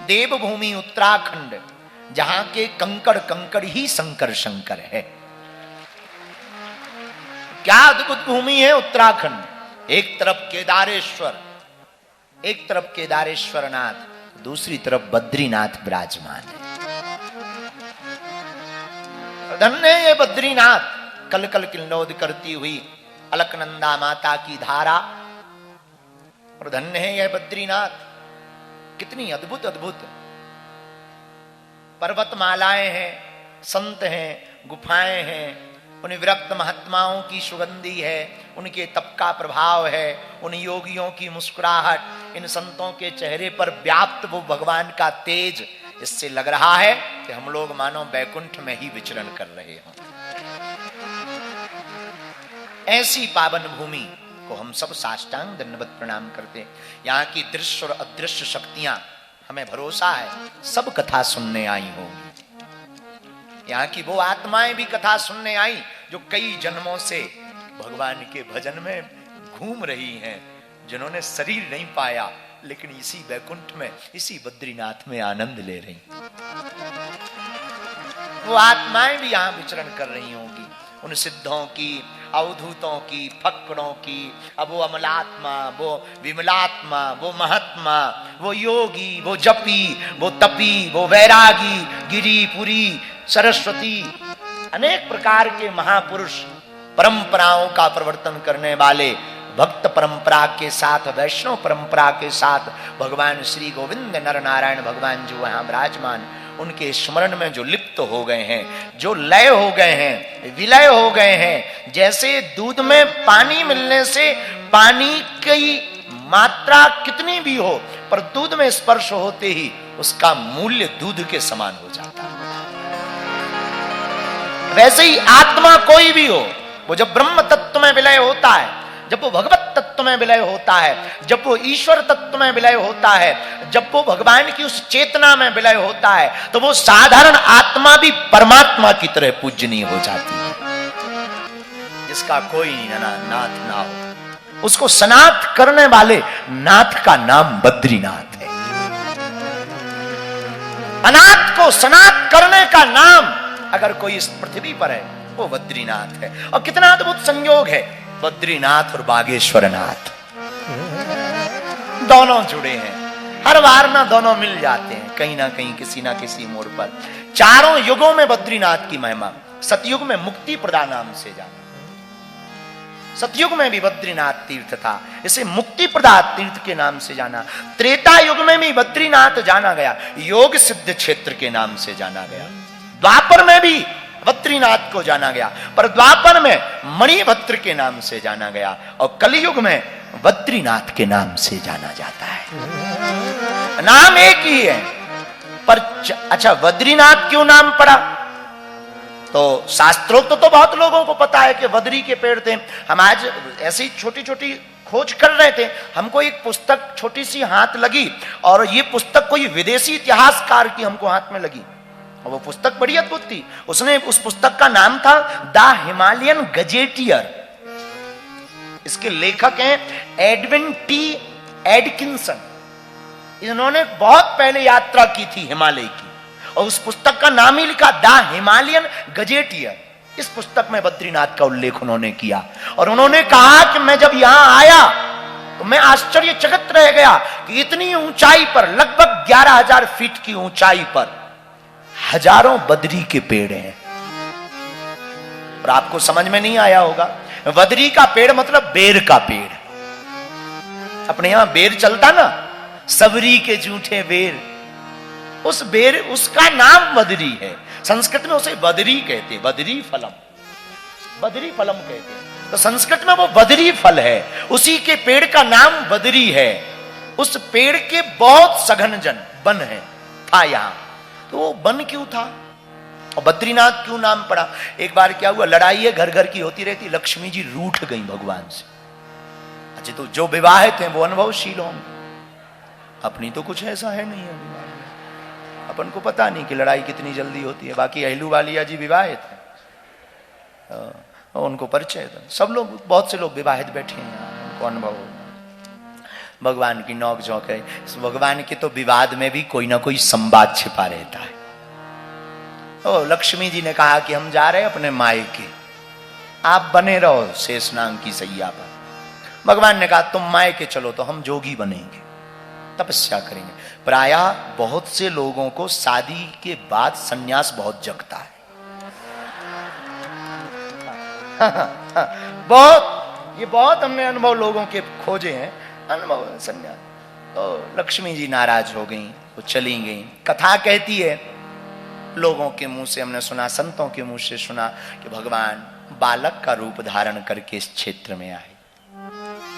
देवभूमि उत्तराखंड, जहां के कंकड़ कंकड़ ही शंकर शंकर है। क्या अद्भुत भूमि है उत्तराखंड। एक तरफ केदारेश्वर, एक तरफ केदारेश्वर नाथ, दूसरी तरफ बद्रीनाथ विराजमान है। धन्य है ये बद्रीनाथ, कल कल किल्लोद करती हुई अलकनंदा माता की धारा। और धन्य है यह बद्रीनाथ, कितनी अद्भुत अद्भुत पर्वतमालाएं हैं, संत हैं, गुफाएं हैं, उन विरक्त महात्माओं की सुगंधी है, उनके तप का प्रभाव है, उन योगियों की मुस्कुराहट, इन संतों के चेहरे पर व्याप्त वो भगवान का तेज। इससे लग रहा है कि हम लोग मानो बैकुंठ में ही विचरण कर रहे हों। ऐसी पावन भूमि को हम सब साष्टांग दंडवत प्रणाम करते हैं। यहाँ की दृश्य और अदृश्य शक्तियां, हमें भरोसा है सब कथा सुनने आई होंगी। यहाँ की वो आत्माएं भी कथा सुनने आई जो कई जन्मों से भगवान के भजन में घूम रही हैं, जिन्होंने शरीर नहीं पाया लेकिन इसी बैकुंठ में, इसी बद्रीनाथ में आनंद ले रही। वो आत्माएं भी यहां विचरण कर रही होंगी, उन सिद्धों की, अवधूतों की, फक्कड़ों की। अब वो अमलात्मा, वो विमलात्मा, वो महात्मा, वो योगी, वो जपी, वो तपी, वो वैरागी, गिरिपुरी, सरस्वती, अनेक प्रकार के महापुरुष, परंपराओं का प्रवर्तन करने वाले, भक्त परंपरा के साथ, वैष्णव परंपरा के साथ भगवान श्री गोविंद नर नारायण भगवान जो वहां विराजमान, उनके स्मरण में जो लिप्त हो गए हैं, जो लय हो गए हैं, विलय हो गए हैं। जैसे दूध में पानी मिलने से पानी की मात्रा कितनी भी हो, पर दूध में स्पर्श होते ही उसका मूल्य दूध के समान हो जाता है। वैसे ही आत्मा कोई भी हो, वो जब ब्रह्म तत्व में विलय होता है, जब वो भगवत तत्व में विलय होता है, जब वो ईश्वर तत्व में विलय होता है, जब वो भगवान की उस चेतना में विलय होता है, तो वो साधारण आत्मा भी परमात्मा की तरह पूजनीय हो जाती है। जिसका कोई नाथ ना हो, उसको सनाथ करने वाले नाथ का नाम बद्रीनाथ है। अनाथ को सनाथ करने का नाम अगर कोई इस पृथ्वी पर है, वो बद्रीनाथ है। और कितना अद्भुत संयोग है, बद्रीनाथ और बागेश्वर नाथ दोनों जुड़े हैं। हर बार ना दोनों मिल जाते हैं कहीं ना कहीं, किसी ना किसी मोड़ पर। चारों युगों में बद्रीनाथ की महिमा। सतयुग में मुक्ति प्रदा नाम से जाना, सतयुग में भी बद्रीनाथ तीर्थ था, इसे मुक्ति प्रदा तीर्थ के नाम से जाना। त्रेता युग में भी बद्रीनाथ जाना गया, योग सिद्ध क्षेत्र के नाम से जाना गया। द्वापर में भी बद्रीनाथ को जाना गया, पर द्वापर में मणिभद्र के नाम से जाना गया, और कलयुग में बद्रीनाथ के नाम से जाना जाता है। नाम एक ही है, पर अच्छा बद्रीनाथ क्यों नाम पड़ा? तो शास्त्रोक्त तो बहुत लोगों को पता है कि बद्री के पेड़ थे। हम आज ऐसी छोटी छोटी खोज कर रहे थे, हमको एक पुस्तक छोटी सी हाथ लगी, और ये पुस्तक कोई विदेशी इतिहासकार की हमको हाथ में लगी, और वो पुस्तक बड़ी अद्भुत थी। उसने, उस पुस्तक का नाम था द हिमालयन गजेटियर। इसके लेखक हैं एडविन टी एडकिंसन। इन्होंने बहुत पहले यात्रा की थी हिमालय की, और उस पुस्तक का नाम ही लिखा द हिमालयन गजेटियर। इस पुस्तक में बद्रीनाथ का उल्लेख उन्होंने किया, और उन्होंने कहा कि मैं जब यहां आया तो मैं आश्चर्यचकित रह गया कि इतनी ऊंचाई पर, लगभग 11,000 फीट की ऊंचाई पर हजारों बद्री के पेड़ हैं। और आपको समझ में नहीं आया होगा, बद्री का पेड़ मतलब बेर का पेड़। अपने यहां बेर चलता ना, सबरी के जूठे बेर, उस बेर, उसका नाम बद्री है। संस्कृत में उसे बद्री कहते, बद्री फलम, बद्री फलम कहते हैं। तो संस्कृत में वो बद्री फल है, उसी के पेड़ का नाम बद्री है। उस पेड़ के बहुत सघन जन वन है, था यहां। तो वो वन क्यों था और बद्रीनाथ क्यों नाम पड़ा? एक बार क्या हुआ, लड़ाई है घर घर की होती रहती, लक्ष्मी जी रूठ गई भगवान से। अच्छा, तो जो विवाहित हैं वो अनुभवशील होंगे, अपनी तो कुछ ऐसा है नहीं है, अपन को पता नहीं कि लड़ाई कितनी जल्दी होती है। बाकी अहिलू वालिया जी विवाहित है, उनको परिचय था। सब लोग, बहुत से लोग विवाहित बैठे हैं, उनको अनुभव। भगवान की नोक झोंक है। भगवान के तो विवाद में भी कोई ना कोई संवाद छिपा रहता है। ओ लक्ष्मी जी ने कहा कि हम जा रहे हैं अपने मायके, आप बने रहो शेषनाग की सैया पर। भगवान ने कहा तुम मायके चलो तो हम जोगी बनेंगे, तपस्या करेंगे। प्रायः बहुत से लोगों को शादी के बाद सन्यास बहुत जगता है। बहुत हमने अनुभव लोगों के खोजे हैं, अनुभव सन्यास। तो लक्ष्मी जी नाराज हो गई, वो चली गई। कथा कहती है, लोगों के मुंह से हमने सुना, संतों के मुंह से सुना कि भगवान बालक का रूप धारण करके इस क्षेत्र में आए,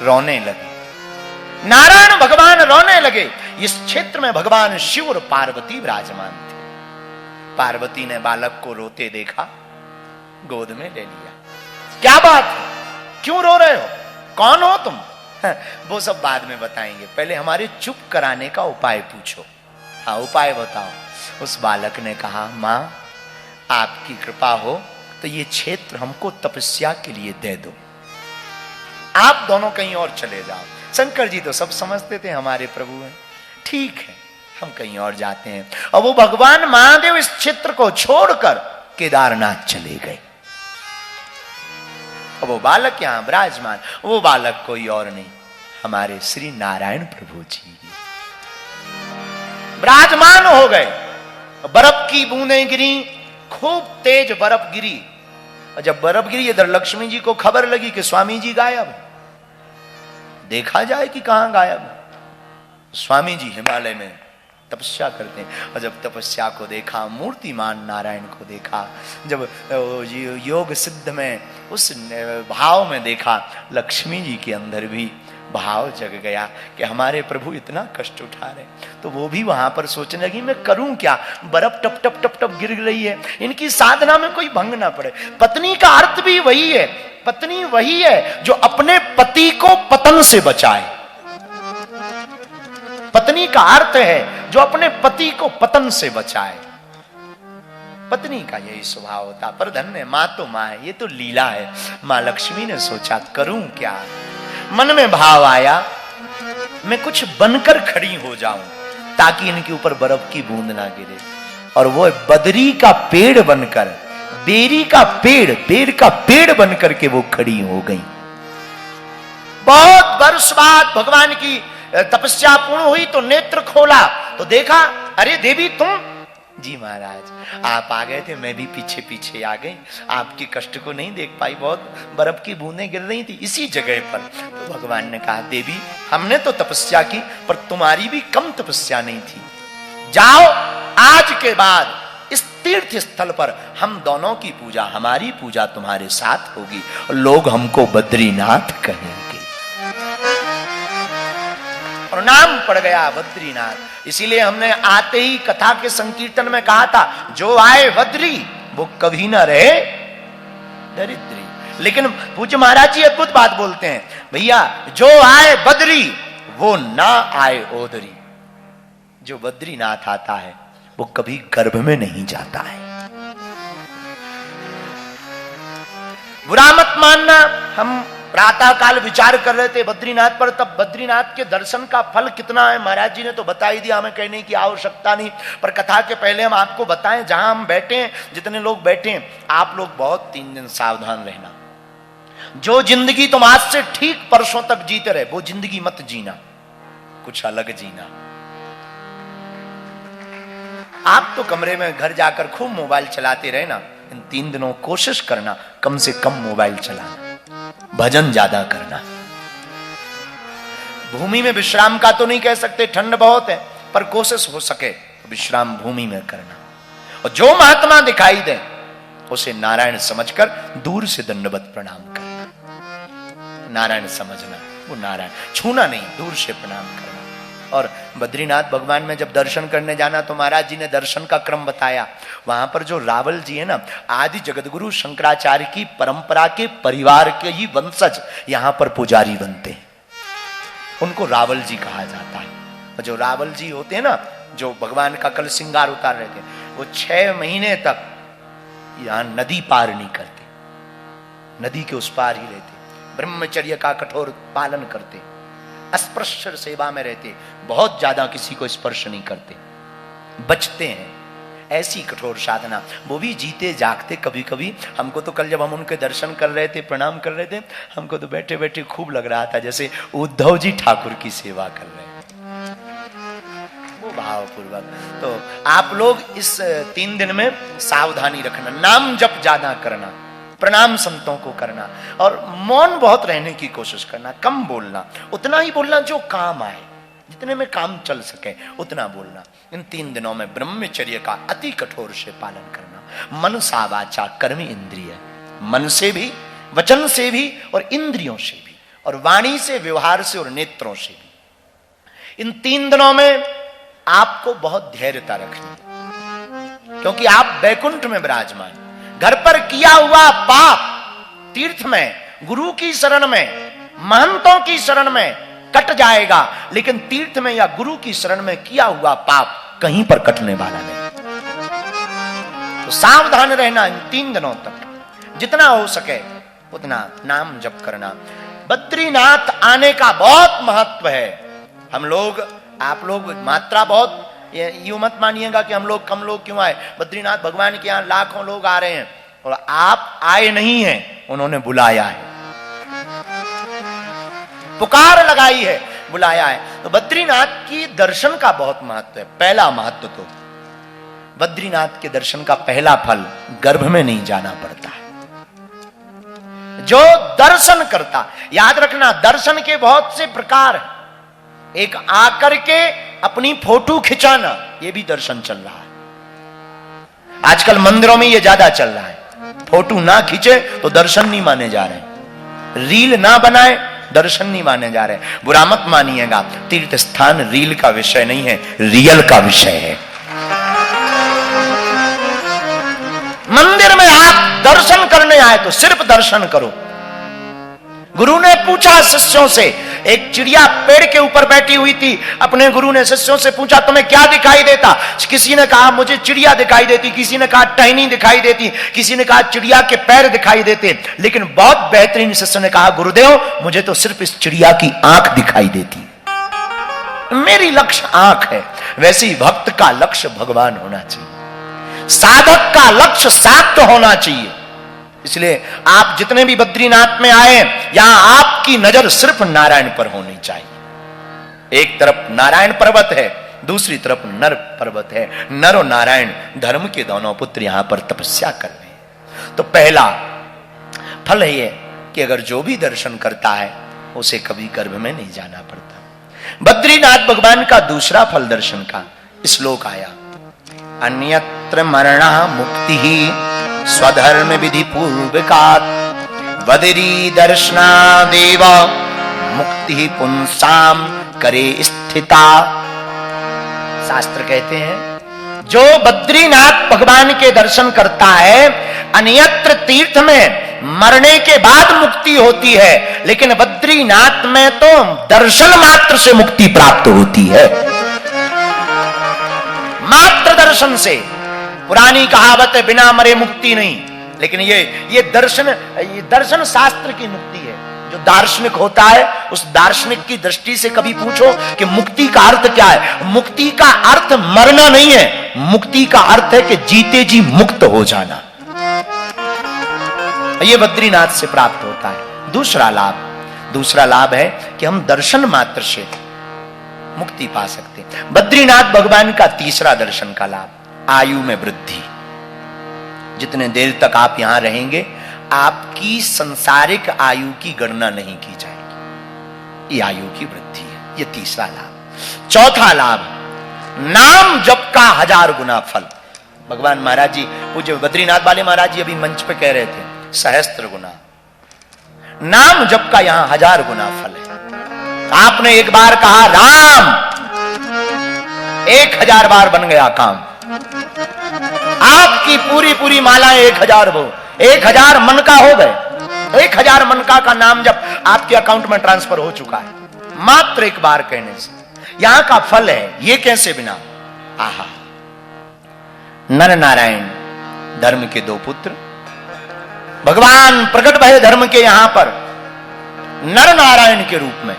रोने लगे। नारायण भगवान रोने लगे। इस क्षेत्र में भगवान शिव और पार्वती विराजमान थे। पार्वती ने बालक को रोते देखा, गोद में ले लिया। क्या बात है, क्यों रो रहे हो, कौन हो तुम? वो सब बाद में बताएंगे, पहले हमारे चुप कराने का उपाय पूछो। हाँ, उपाय बताओ। उस बालक ने कहा, मां आपकी कृपा हो तो ये क्षेत्र हमको तपस्या के लिए दे दो, आप दोनों कहीं और चले जाओ। शंकर जी तो सब समझते थे हमारे प्रभु हैं, ठीक है हम कहीं और जाते हैं। और वो भगवान महादेव इस क्षेत्र को छोड़कर केदारनाथ चले गए। और वो बालक यहां विराजमान, वो बालक कोई और नहीं, हमारे श्री नारायण प्रभु जी विराजमान हो गए। बर्फ की बूंदें गिरी, खूब तेज बर्फ गिरी। और जब बर्फ गिरी, इधर लक्ष्मी जी को खबर लगी कि स्वामी जी गायब, देखा जाए कि कहां गायब। स्वामी जी हिमालय में तपस्या करते हैं। और जब तपस्या को देखा, मूर्तिमान नारायण को देखा, जब योग सिद्ध में उस भाव में देखा, लक्ष्मी जी के अंदर भी भाव जग गया कि हमारे प्रभु इतना कष्ट उठा रहे। तो वो भी वहां पर सोचने लगी, मैं करूं क्या, बर्फ टप टप टप टप गिर रही है, इनकी साधना में कोई भंग ना पड़े। पत्नी का अर्थ भी वही है, पत्नी वही है जो अपने पति को पतन से बचाए। पत्नी का अर्थ है जो अपने पति को पतन से बचाए। पत्नी का यही स्वभाव होता। पर धन्य मां तो मां है, ये तो लीला है। मां लक्ष्मी ने सोचा करूं क्या, मन में भाव आया मैं कुछ बनकर खड़ी हो जाऊं ताकि इनके ऊपर बर्फ की बूंद ना गिरे। और वो बदरी का पेड़ बनकर, बेरी का पेड़, बेर का पेड़ बनकर के वो खड़ी हो गई। बहुत वर्ष बाद भगवान की तपस्या पूर्ण हुई तो नेत्र खोला तो देखा, अरे देवी तुम? जी महाराज आप आ गए थे, मैं भी पीछे पीछे आ गई, आपके कष्ट को नहीं देख पाई, बहुत बर्फ की बूंदें गिर रही थी इसी जगह पर। तो भगवान ने कहा, देवी हमने तो तपस्या की पर तुम्हारी भी कम तपस्या नहीं थी, जाओ आज के बाद इस तीर्थ स्थल पर हम दोनों की पूजा, हमारी पूजा तुम्हारे साथ होगी और लोग हमको बद्रीनाथ कहेंगे। और नाम पड़ गया बद्रीनाथ। इसीलिए हमने आते ही कथा के संकीर्तन में कहा था, जो आए बद्री वो कभी ना रहे दरिद्री। लेकिन पूज्य महाराज जी अद्भुत बात बोलते हैं, भैया जो आए बद्री वो ना आए ओदरी। जो बद्रीनाथ आता है वो कभी गर्भ में नहीं जाता है। बुरा मत मानना, हम प्रातः काल विचार कर रहे थे बद्रीनाथ पर, तब बद्रीनाथ के दर्शन का फल कितना है महाराज जी ने तो बता ही दिया, हमें कहने की आवश्यकता नहीं। पर कथा के पहले हम आपको बताएं, जहां हम बैठे हैं, जितने लोग बैठे हैं, आप लोग बहुत 3 दिन सावधान रहना। जो जिंदगी तुम आज से ठीक परसों तक जीते रहे वो जिंदगी मत जीना, कुछ अलग जीना। आप तो कमरे में घर जाकर खूब मोबाइल चलाते रहे ना, इन 3 दिनों कोशिश करना कम से कम मोबाइल चलाना, भजन ज्यादा करना। भूमि में विश्राम का तो नहीं कह सकते, ठंड बहुत है, पर कोशिश हो सके तो विश्राम भूमि में करना। और जो महात्मा दिखाई दे उसे नारायण समझकर दूर से दंडवत प्रणाम करना। नारायण समझना, वो नारायण छूना नहीं, दूर से प्रणाम करना। और बद्रीनाथ भगवान में जब दर्शन करने जाना तो महाराज जी ने दर्शन का क्रम बताया। वहां पर जो रावल जी है ना, आदि जगतगुरु शंकराचार्य की परंपरा के परिवार के ही वंशज यहां पर पुजारी बनते हैं, उनको रावल जी कहा जाता है। और जो रावल जी होते हैं ना, जो भगवान का कल श्रृंगार उतार रहे थे, वो 6 महीने तक यहां नदी पार नहीं करते, नदी के उस पार ही रहते, ब्रह्मचर्य का कठोर पालन करते। अस्पृश्य सेवा में रहते, बहुत ज्यादा किसी को स्पर्श नहीं करते, बचते हैं। ऐसी कठोर साधना, वो भी जीते जागते। कभी कभी हमको तो कल जब हम उनके दर्शन कर रहे थे, प्रणाम कर रहे थे, हमको तो बैठे बैठे खूब लग रहा था जैसे उद्धव जी ठाकुर की सेवा कर रहे हैं, वो भावपूर्वक। तो आप लोग इस 3 दिन में सावधानी रखना, नाम जप ज्यादा करना, प्रणाम संतों को करना, और मौन बहुत रहने की कोशिश करना, कम बोलना, उतना ही बोलना जो काम आए, जितने में काम चल सके उतना बोलना। इन 3 दिनों में ब्रह्मचर्य का अति कठोर से पालन करना। मनसा वाचा कर्म इंद्रिय, मन से भी, वचन से भी और इंद्रियों से भी, और वाणी से, व्यवहार से और नेत्रों से भी। इन 3 दिनों में आपको बहुत धैर्यता रखनी, क्योंकि आप वैकुंठ में विराजमान। घर पर किया हुआ पाप तीर्थ में, गुरु की शरण में, महंतों की शरण में कट जाएगा, लेकिन तीर्थ में या गुरु की शरण में किया हुआ पाप कहीं पर कटने वाला नहीं। तो सावधान रहना इन 3 दिनों तक, जितना हो सके उतना नाम जप करना। बद्रीनाथ आने का बहुत महत्व है। हम लोग, आप लोग मात्रा बहुत, यूं मत मानिएगा कि हम लोग कम लोग क्यों आए। बद्रीनाथ भगवान के यहां लाखों लोग आ रहे हैं और आप आए नहीं हैं, उन्होंने बुलाया है, पुकार लगाई है, बुलाया है। तो बद्रीनाथ की दर्शन का बहुत महत्व है। पहला महत्व तो बद्रीनाथ के दर्शन का पहला फल, गर्भ में नहीं जाना पड़ता है। जो दर्शन करता, याद रखना दर्शन के बहुत से प्रकार हैं। एक आकर के अपनी फोटो खिंचाना, यह भी दर्शन चल रहा है। आजकल मंदिरों में यह ज्यादा चल रहा है। फोटो ना खींचे तो दर्शन नहीं माने जा रहे, रील ना बनाए दर्शन नहीं माने जा रहे। बुरा मत मानिएगा, तीर्थ स्थान रील का विषय नहीं है, रियल का विषय है। मंदिर में आप दर्शन करने आए तो सिर्फ दर्शन करो। गुरु ने पूछा शिष्यों से, एक चिड़िया पेड़ के ऊपर बैठी हुई थी, अपने गुरु ने शिष्यों से पूछा तुम्हें क्या दिखाई देता? किसी ने कहा मुझे चिड़िया दिखाई देती, किसी ने कहा टहनी दिखाई देती, किसी ने कहा चिड़िया के पैर दिखाई देते, लेकिन बहुत बेहतरीन शिष्य ने कहा गुरुदेव मुझे तो सिर्फ इस चिड़िया की आंख दिखाई देती, मेरी लक्ष्य आंख है। वैसे ही भक्त का लक्ष्य भगवान होना चाहिए, साधक का लक्ष्य साक्ष्य होना चाहिए। इसलिए आप जितने भी बद्रीनाथ में आए, यहां आपकी नजर सिर्फ नारायण पर होनी चाहिए। एक तरफ नारायण पर्वत है, दूसरी तरफ नर पर्वत है। नर और नारायण धर्म के दोनों पुत्र यहां पर तपस्या कर रहे हैं। तो पहला फल है ये कि अगर जो भी दर्शन करता है उसे कभी गर्भ में नहीं जाना पड़ता। बद्रीनाथ भगवान का दूसरा फल दर्शन का श्लोक आया, अन्यत्र मरणा मुक्ति ही स्वधर्म विधि पूर्वकात् बद्री दर्शनादेव मुक्ति पुंसाम करे स्थिता। शास्त्र कहते हैं जो बद्रीनाथ भगवान के दर्शन करता है, अन्यत्र तीर्थ में मरने के बाद मुक्ति होती है, लेकिन बद्रीनाथ में तो दर्शन मात्र से मुक्ति प्राप्त होती है। मात्र दर्शन से। पुरानी कहावत है बिना मरे मुक्ति नहीं, लेकिन ये दर्शन शास्त्र की मुक्ति है। जो दार्शनिक होता है उस दार्शनिक की दृष्टि से कभी पूछो कि मुक्ति का अर्थ क्या है। मुक्ति का अर्थ मरना नहीं है, मुक्ति का अर्थ है कि जीते जी मुक्त हो जाना। ये बद्रीनाथ से प्राप्त होता है। दूसरा लाभ है कि हम दर्शन मात्र से मुक्ति पा सकते हैं। बद्रीनाथ भगवान का तीसरा दर्शन का लाभ, आयु में वृद्धि। जितने देर तक आप यहां रहेंगे आपकी संसारिक आयु की गणना नहीं की जाएगी, ये आयु की वृद्धि है। ये तीसरा लाभ। चौथा लाभ, नाम जप का 1000 गुना फल। भगवान महाराज जी, पूज्य बद्रीनाथ वाले महाराज जी अभी मंच पे कह रहे थे सहस्त्र गुना। नाम जप का यहां 1000 गुना फल है। आपने एक बार कहा राम, 1000 बार बन गया काम। आपकी पूरी मालाएं 1000 हो, 1000 मन का हो गए। 1000 मन का नाम जब आपके अकाउंट में ट्रांसफर हो चुका है मात्र एक बार कहने से। यहां का फल है ये कैसे बिना। आहा, नर नारायण धर्म के 2 पुत्र, भगवान प्रकट भय धर्म के यहां पर नर नारायण के रूप में।